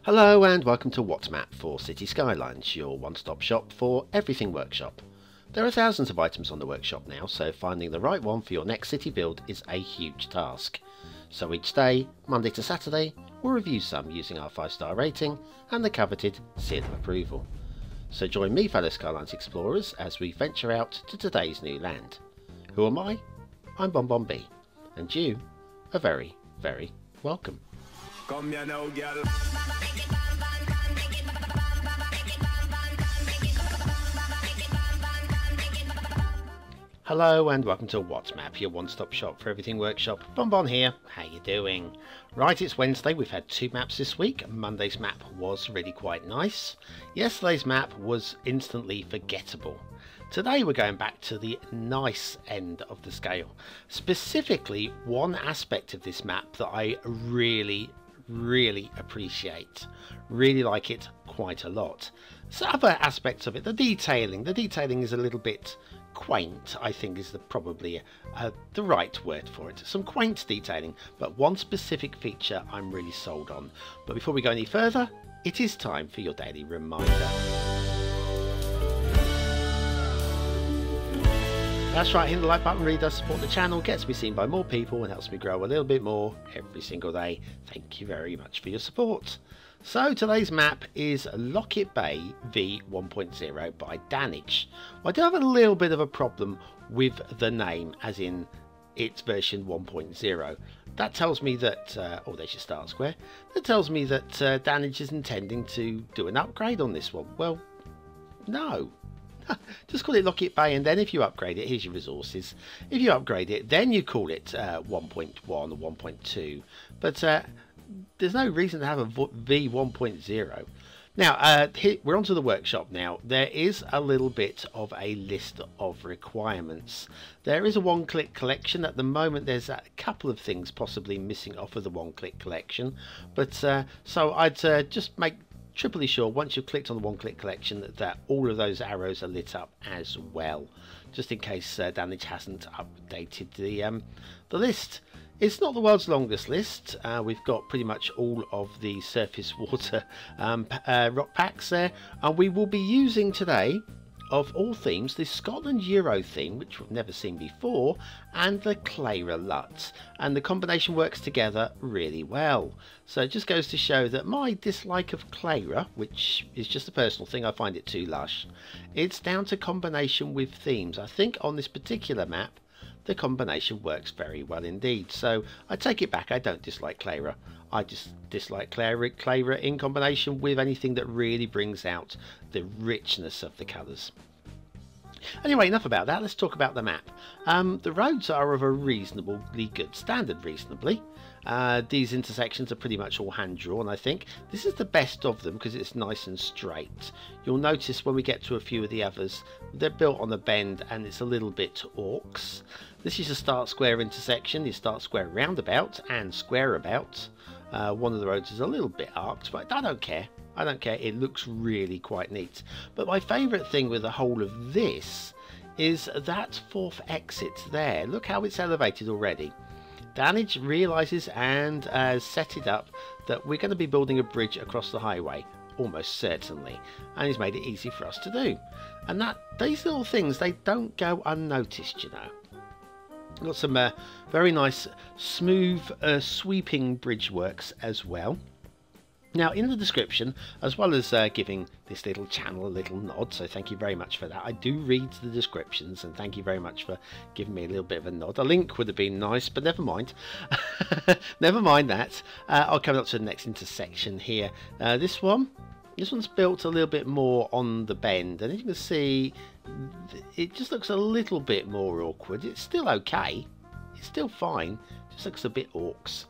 Hello and welcome to What's Map for Cities Skylines, your one-stop shop for everything workshop. There are thousands of items on the workshop now, so finding the right one for your next city build is a huge task. So each day, Monday to Saturday, we'll review some using our 5-star rating and the coveted seal of approval. So join me, fellow Skylines explorers, as we venture out to today's new land. Who am I? I'm b, and you are very, very welcome. Come here now, girl. Hello and welcome to What's Map, your one-stop shop for everything workshop. Bon here, how you doing? Right, it's Wednesday, we've had 2 maps this week. Monday's map was really quite nice. Yesterday's map was instantly forgettable. Today we're going back to the nice end of the scale. Specifically, one aspect of this map that I really appreciate. Really like it quite a lot. So other aspects of it, the detailing is a little bit quaint, I think is probably the right word for it. Some quaint detailing, but one specific feature I'm really sold on. But before we go any further, it is time for your daily reminder. That's right, hitting the like button really does support the channel, gets me seen by more people and helps me grow a little bit more every single day. Thank you very much for your support. So today's map is Lockett Bay v1.0 by Dannage. I do have a little bit of a problem with the name, as in its version 1.0. That tells me that, oh there's your start square, that tells me that Dannage is intending to do an upgrade on this one. Well, no. Just call it Lockett Bay, and then if you upgrade it, here's your resources. If you upgrade it, then you call it 1.1 or 1.2. But there's no reason to have a v1.0. Now, we're onto the workshop now. There is a little bit of a list of requirements. There is a one-click collection. At the moment, there's a couple of things possibly missing off of the one-click collection. But so I'd just make triply sure once you've clicked on the one-click collection that all of those arrows are lit up as well, just in case Dannage hasn't updated the list. It's not the world's longest list. We've got pretty much all of the surface water rock packs there, and we will be using today, of all themes, the Scotland Euro theme, which we've never seen before, and the Clara LUT, and the combination works together really well. So it just goes to show that my dislike of Clara, which is just a personal thing, I find it too lush, it's down to combination with themes. I think on this particular map the combination works very well indeed. So I take it back, I don't dislike Clara. I just dislike Clara in combination with anything that really brings out the richness of the colours. Anyway, enough about that, let's talk about the map. The roads are of a reasonably good standard, these intersections are pretty much all hand drawn. I think this is the best of them because it's nice and straight. You'll notice when we get to a few of the others, they're built on a bend and it's a little bit orcs. This is a start square intersection, your start square roundabout and square about. One of the roads is a little bit arced, but I don't care. I don't care, it looks really quite neat. But my favourite thing with the whole of this is that 4th exit there. Look how it's elevated already. Dannage realises and has set it up that we're going to be building a bridge across the highway, almost certainly, and he's made it easy for us to do. And these little things, they don't go unnoticed, you know. Got some very nice, smooth, sweeping bridge works as well. Now, in the description, as well as giving this little channel a little nod, so thank you very much for that. I do read the descriptions, and thank you very much for giving me a little bit of a nod. A link would have been nice, but never mind. Never mind that. I'll come up to the next intersection here. This one's built a little bit more on the bend, and as you can see, it just looks a little bit more awkward. It's still okay. It's still fine. It just looks a bit orcs.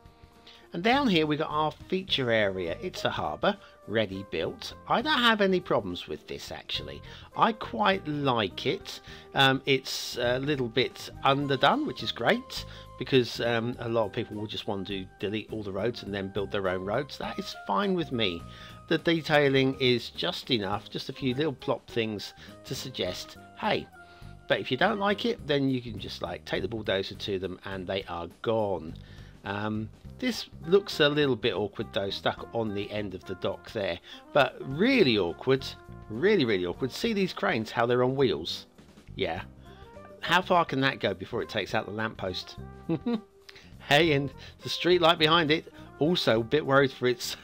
And down here we got our feature area. It's a harbour, ready built. I don't have any problems with this actually. I quite like it. It's a little bit underdone, which is great, because a lot of people will just want to delete all the roads and then build their own roads. That is fine with me. The detailing is just enough, just a few little plop things to suggest, hey. But if you don't like it, then you can just like take the bulldozer to them and they are gone. This looks a little bit awkward though, stuck on the end of the dock there, but really awkward, really awkward. See these cranes, how they're on wheels? Yeah. How far can that go before it takes out the lamppost? Hey, and the street light behind it, also a bit worried for its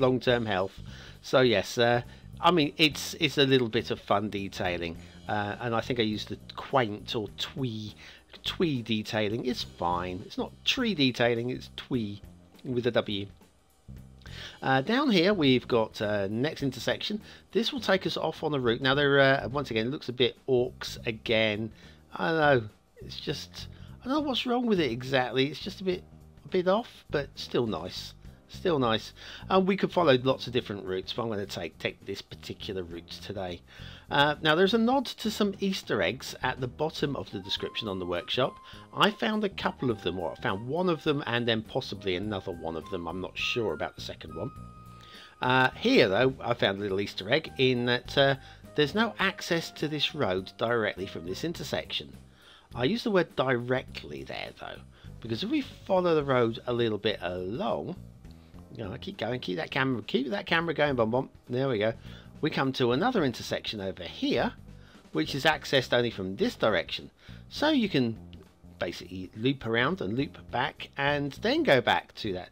long-term health. So yes, I mean it's a little bit of fun detailing, and I think I used the quaint or twee detailing. It's fine. It's not tree detailing, it's twee with a W. Down here we've got next intersection. This will take us off on the route. Now there, once again, it looks a bit orcs again. I don't know. It's just, I don't know what's wrong with it exactly. It's just a bit off, but still nice. Still nice. And we could follow lots of different routes, but I'm going to take this particular route today. Now there's a nod to some Easter eggs at the bottom of the description on the workshop. I found a couple of them, or I found one of them and then possibly another one of them. I'm not sure about the second one. Here though, I found a little Easter egg in that there's no access to this road directly from this intersection. I use the word directly there though, because if we follow the road a little bit along, you know, keep going, keep that camera going, bum. There we go. We come to another intersection over here, which is accessed only from this direction. So you can basically loop around and loop back and then go back to that.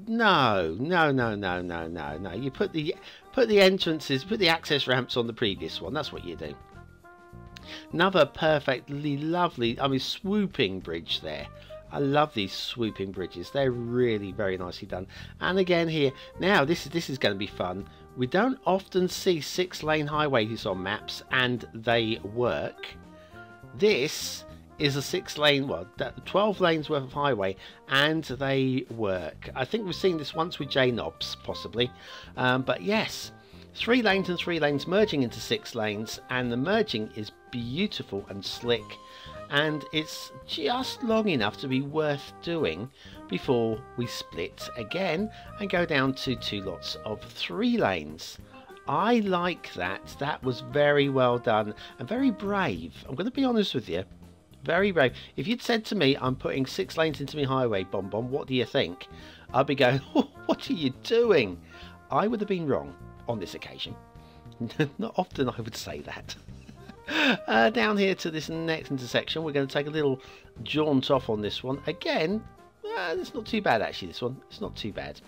No. You put the entrances, put the access ramps on the previous one. That's what you do. Another perfectly lovely, I mean, swooping bridge there. I love these swooping bridges. They're really very nicely done. And again here, now this is going to be fun. We don't often see 6-lane highways on maps, and they work. This is a 6-lane, well, 12 lanes worth of highway, and they work. I think we've seen this once with J-Knobs, possibly. But yes, 3 lanes and 3 lanes merging into 6 lanes, and the merging is beautiful and slick. And it's just long enough to be worth doing before we split again and go down to 2 lots of 3 lanes. I like that. That was very well done and very brave. I'm going to be honest with you. Very brave. If you'd said to me, I'm putting 6 lanes into my highway, Bon, what do you think? I'd be going, oh, what are you doing? I would have been wrong on this occasion. Not often I would say that. Down here to this next intersection, we're going to take a little jaunt off on this one. Again, it's not too bad actually, this one. It's not too bad.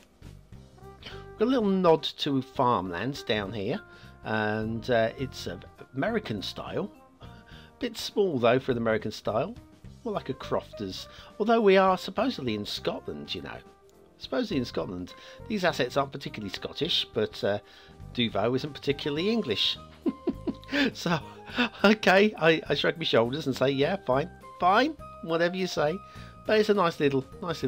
We've got a little nod to farmlands down here, and it's American style. A bit small though for the American style. More like a crofter's. Although we are supposedly in Scotland, you know. Supposedly in Scotland. These assets aren't particularly Scottish, but Duvo isn't particularly English. So, okay, I shrug my shoulders and say, yeah, fine, whatever you say. But it's a nice little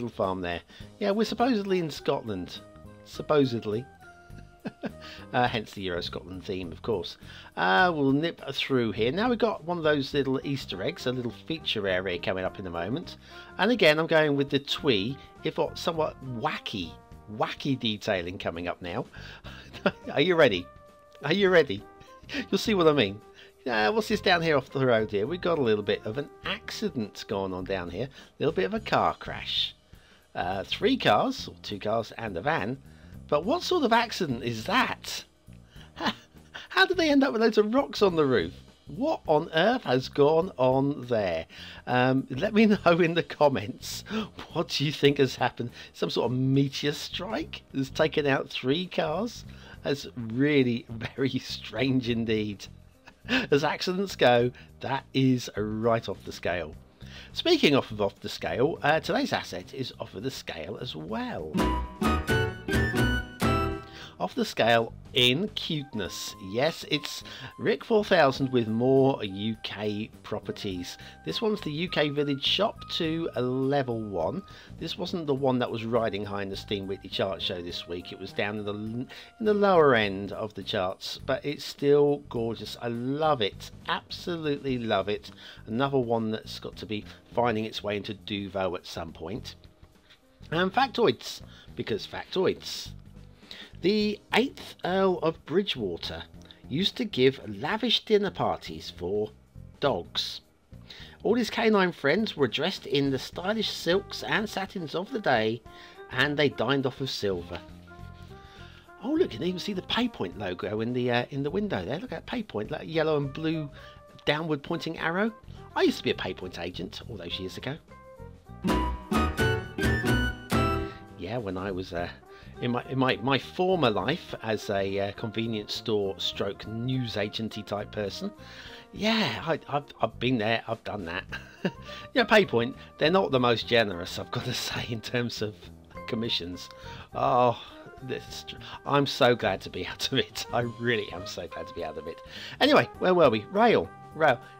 farm there. Yeah, we're supposedly in Scotland. Supposedly. Hence the Euro Scotland theme, of course. We'll nip through here. Now we've got one of those little Easter eggs, a little feature area coming up in a moment. And again, I'm going with the twee, if not somewhat wacky detailing coming up now. Are you ready? Are you ready? You'll see what I mean. What's this down here off the road here? We've got a little bit of an accident going on down here. A little bit of a car crash. 3 cars, or 2 cars and a van. But what sort of accident is that? How did they end up with loads of rocks on the roof? What on earth has gone on there? Let me know in the comments. What do you think has happened? Some sort of meteor strike has taken out 3 cars? That's really very strange indeed. As accidents go, that is right off the scale. Speaking off the scale, today's asset is off of the scale as well. Off the scale in cuteness. Yes, it's Rick 4000 with more UK properties. This one's the UK Village Shop to level 1. This wasn't the one that was riding high in the Steam Weekly chart show this week. It was down in the lower end of the charts, but it's still gorgeous. I love it. Absolutely love it. Another one that's got to be finding its way into Duvo at some point. And factoids, because factoids. The 8th Earl of Bridgewater used to give lavish dinner parties for dogs. All his canine friends were dressed in the stylish silks and satins of the day, and they dined off of silver. Oh, look, you can even see the PayPoint logo in the window there. Look at that PayPoint, that yellow and blue downward pointing arrow. I used to be a PayPoint agent all those years ago. Yeah, when I was in my former life as a convenience store stroke news agency type person. Yeah, I've been there, I've done that. Yeah, PayPoint, they're not the most generous, I've got to say, in terms of commissions. Oh, I'm so glad to be out of it. I really am so glad to be out of it. Anyway, where were we? Rail.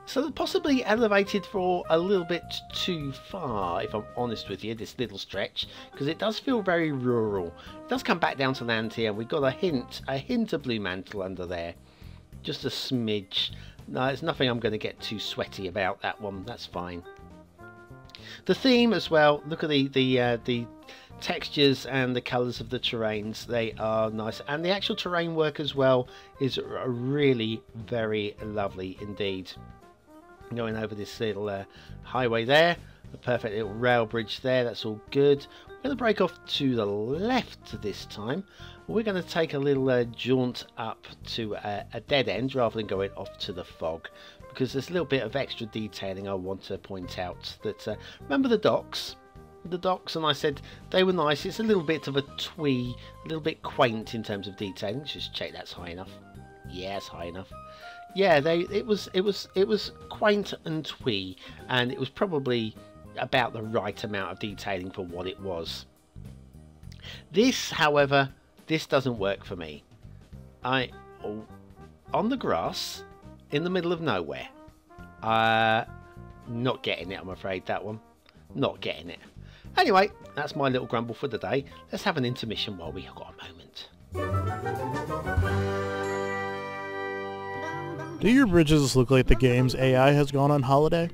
So possibly elevated for a little bit too far, if I'm honest with you, this little stretch, because it does feel very rural. It does come back down to land here. We've got a hint of blue mantle under there, just a smidge. No, it's nothing I'm going to get too sweaty about that one. That's fine. The theme as well. Look at the textures and the colours of the terrains. They are nice, and the actual terrain work as well is really very lovely indeed. Going over this little highway there, a perfect little rail bridge there. That's all good. We're going to break off to the left this time. We're going to take a little jaunt up to a dead end rather than going off to the fog, because there's a little bit of extra detailing I want to point out. That remember the docks? The docks, and I said they were nice. It's a little bit of a twee, a little bit quaint in terms of detailing. Let's just check that's high enough. Yeah, it's high enough. Yeah, it was quaint and twee, and it was probably about the right amount of detailing for what it was. This, however, this doesn't work for me. On the grass in the middle of nowhere. Not getting it, I'm afraid, that one. Not getting it. Anyway, that's my little grumble for the day. Let's have an intermission while we've got a moment. Do your bridges look like the game's AI has gone on holiday?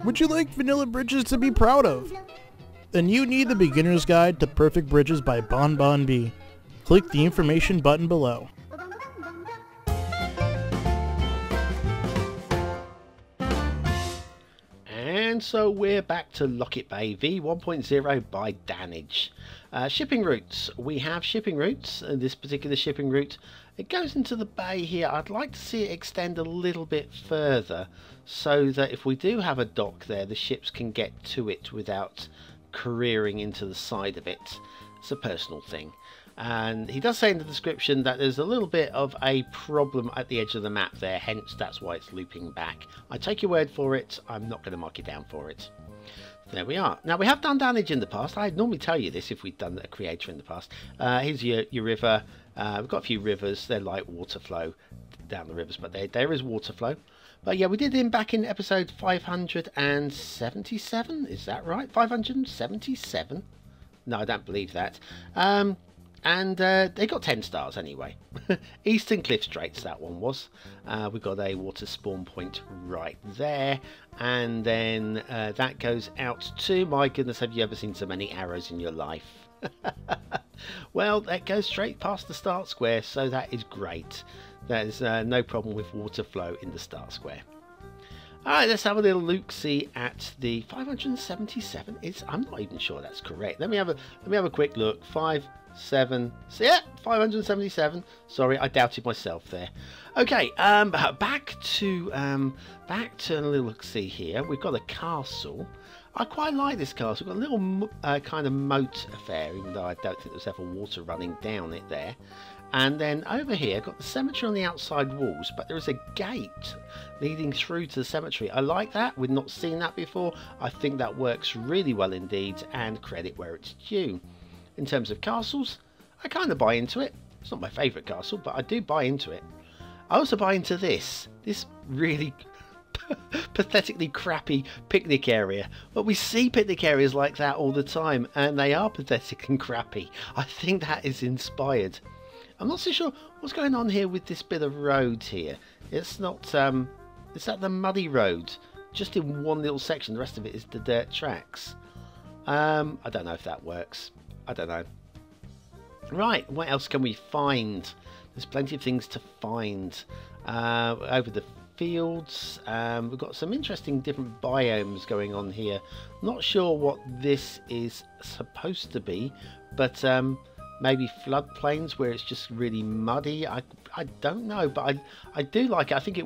Would you like vanilla bridges to be proud of? Then you need the Beginner's Guide to Perfect Bridges by BonBonB. Click the information button below. And so we're back to Lockett Bay v1.0 by Dannage. Shipping routes. We have shipping routes. This particular shipping route, it goes into the bay here. I'd like to see it extend a little bit further so that if we do have a dock there, the ships can get to it without careering into the side of it. It's a personal thing. And he does say in the description that there's a little bit of a problem at the edge of the map there, hence that's why it's looping back. I take your word for it, I'm not going to mark you down for it. There we are. Now, we have done Dannage in the past. I'd normally tell you this if we'd done a creator in the past. Here's your river. We've got a few rivers. They're light water flow down the rivers, but there is water flow. But yeah, we did him back in episode 577. Is that right? 577? No, I don't believe that. And they got 10 stars anyway. Eastern Cliff Straits, that one was. We've got a water spawn point right there. And then that goes out to, my goodness, have you ever seen so many arrows in your life? Well, that goes straight past the start square, so that is great. There's no problem with water flow in the start square. Alright, let's have a little look-see at the 577. I'm not even sure that's correct. Let me have a quick look. 577. Sorry, I doubted myself there. Okay, back to a little look-see here. We've got a castle. I quite like this castle. We've got a little kind of moat affair, even though I don't think there's ever water running down it there. And then over here, I've got the cemetery on the outside walls, but there is a gate leading through to the cemetery. I like that. We've not seen that before. I think that works really well indeed, and credit where it's due. In terms of castles, I kind of buy into it. It's not my favourite castle, but I do buy into it. I also buy into this really pathetically crappy picnic area. But we see picnic areas like that all the time, and they are pathetic and crappy. I think that is inspired. I'm not so sure what's going on here with this bit of road here. It's not, is that the muddy road? Just in one little section, the rest of it is the dirt tracks. I don't know if that works. I don't know. Right, what else can we find? There's plenty of things to find. Over the fields. We've got some interesting different biomes going on here. Not sure what this is supposed to be, but maybe floodplains where it's just really muddy. I don't know, but I do like it. I think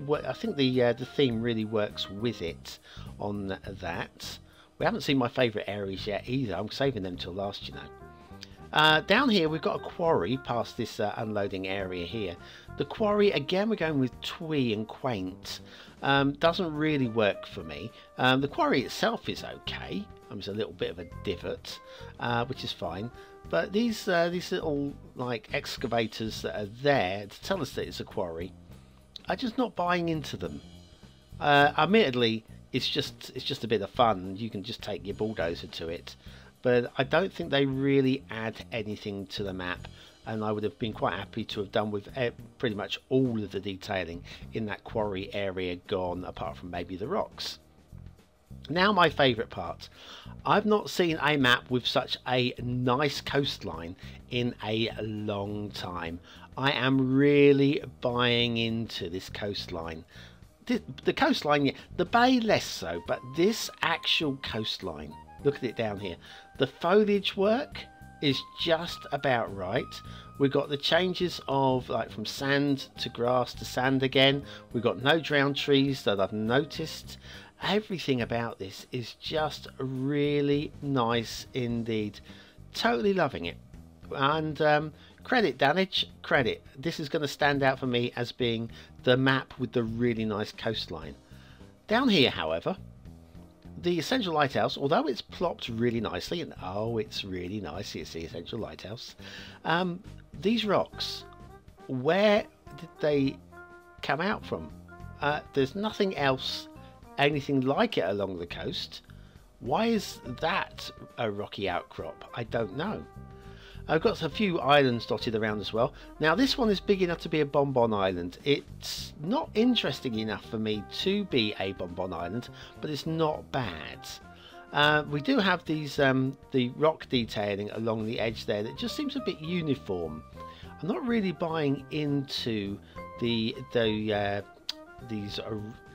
the theme really works with it on that. We haven't seen my favourite areas yet either. I'm saving them till last, you know. Down here we've got a quarry past this unloading area here. The quarry, again, we're going with twee and quaint. Doesn't really work for me. The quarry itself is okay. It's a little bit of a divot, which is fine. But these little like excavators that are there to tell us that it's a quarry, I'm just not buying into them. Admittedly, it's just a bit of fun. You can just take your bulldozer to it, but I don't think they really add anything to the map. And I would have been quite happy to have done with pretty much all of the detailing in that quarry area gone, apart from maybe the rocks. Now my favourite part. I've not seen a map with such a nice coastline in a long time. I am really buying into this coastline. The coastline, yeah, the bay less so, but this actual coastline, look at it down here. The foliage work is just about right. We've got the changes of like from sand to grass to sand again. We've got no drowned trees that I've noticed. Everything about this is just really nice indeed. Totally loving it. And credit Dannage, credit. This is going to stand out for me as being the map with the really nice coastline. Down here, however, the Essential Lighthouse, although it's plopped really nicely, and oh, it's really nice, it's the Essential Lighthouse. These rocks, where did they come out from? There's nothing else anything like it along the coast. Why is that a rocky outcrop? I don't know. I've got a few islands dotted around as well. Now this one is big enough to be a bonbon island. It's not interesting enough for me to be a bonbon island, but it's not bad. We do have these the rock detailing along the edge there that just seems a bit uniform. I'm not really buying into these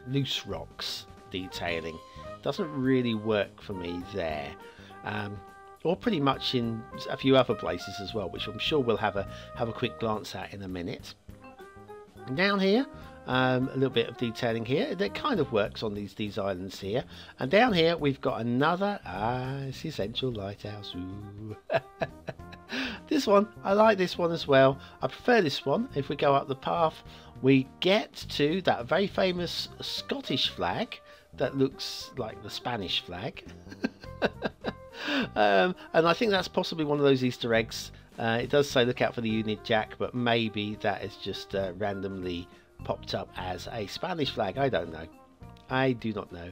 loose rocks detailing. Doesn't really work for me there. Or pretty much in a few other places as well, which I'm sure we'll have a quick glance at in a minute. Down here, a little bit of detailing here that kind of works on these islands here. And down here we've got another it's the Essential Lighthouse. Ooh. This one, I like this one as well. I prefer this one. If we go up the path, we get to that very famous Scottish flag that looks like the Spanish flag. And I think that's possibly one of those Easter eggs. It does say look out for the Union Jack, but maybe that is just randomly popped up as a Spanish flag. I don't know. I do not know.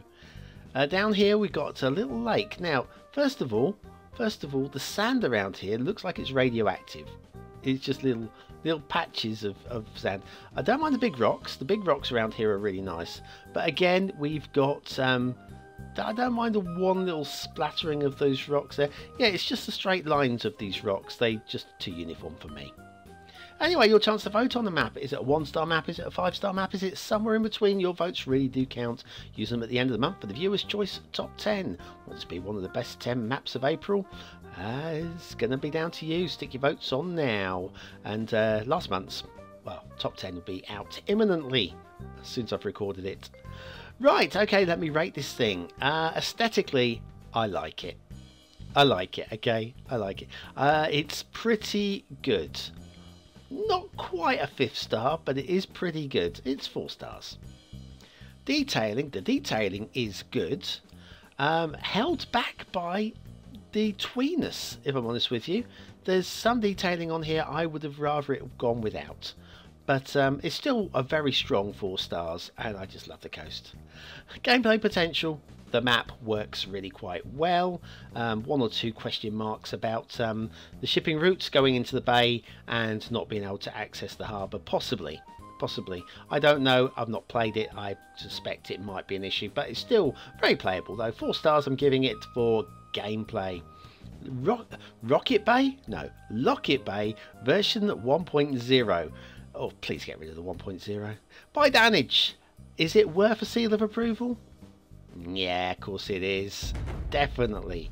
Down here we've got a little lake. Now, first of all, the sand around here looks like it's radioactive. It's just little patches of sand. I don't mind the big rocks. The big rocks around here are really nice. But again, we've got I don't mind the one little splattering of those rocks there. Yeah, it's just the straight lines of these rocks. They just too uniform for me. Anyway, your chance to vote on the map. Is it a 1-star map? Is it a 5-star map? Is it somewhere in between? Your votes really do count. Use them at the end of the month for the Viewer's Choice Top 10. Want to be one of the best 10 maps of April? It's going to be down to you. Stick your votes on now. And last month's, well, Top 10 will be out imminently as soon as I've recorded it. Right, okay, let me rate this thing. Aesthetically, I like it. Okay? I like it. It's pretty good. Not quite a 5th star, but it is pretty good. It's 4 stars. Detailing, the detailing is good. Held back by the tweeness, if I'm honest with you. There's some detailing on here I would have rather it gone without. But it's still a very strong 4 stars, and I just love the coast. Gameplay potential. The map works really quite well. 1 or 2 question marks about the shipping routes going into the bay and not being able to access the harbour. Possibly. I don't know. I've not played it. I suspect it might be an issue, but it's still very playable though. 4 stars I'm giving it for gameplay. Rockett Bay? No. Lockett Bay version 1.0. Oh, please get rid of the 1.0. By Dannage. Is it worth a seal of approval? Yeah, of course it is. Definitely.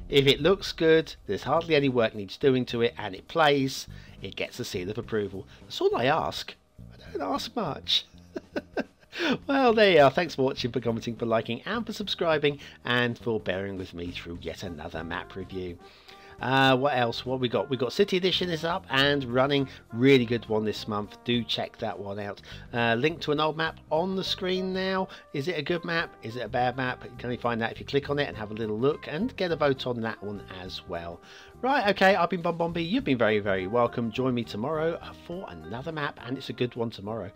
If it looks good, there's hardly any work needs doing to it, and it plays, it gets a seal of approval. That's all I ask. I don't ask much. Well, there you are. Thanks for watching, for commenting, for liking, and for subscribing, and for bearing with me through yet another map review. What else? What we got? We got City Edition is up and running. Really good one this month. Do check that one out. Link to an old map on the screen now. Is it a good map? Is it a bad map? You can only find that if you click on it and have a little look and get a vote on that one as well. Right, okay, I've been Bombombi. You've been very, very welcome. Join me tomorrow for another map, and it's a good one tomorrow.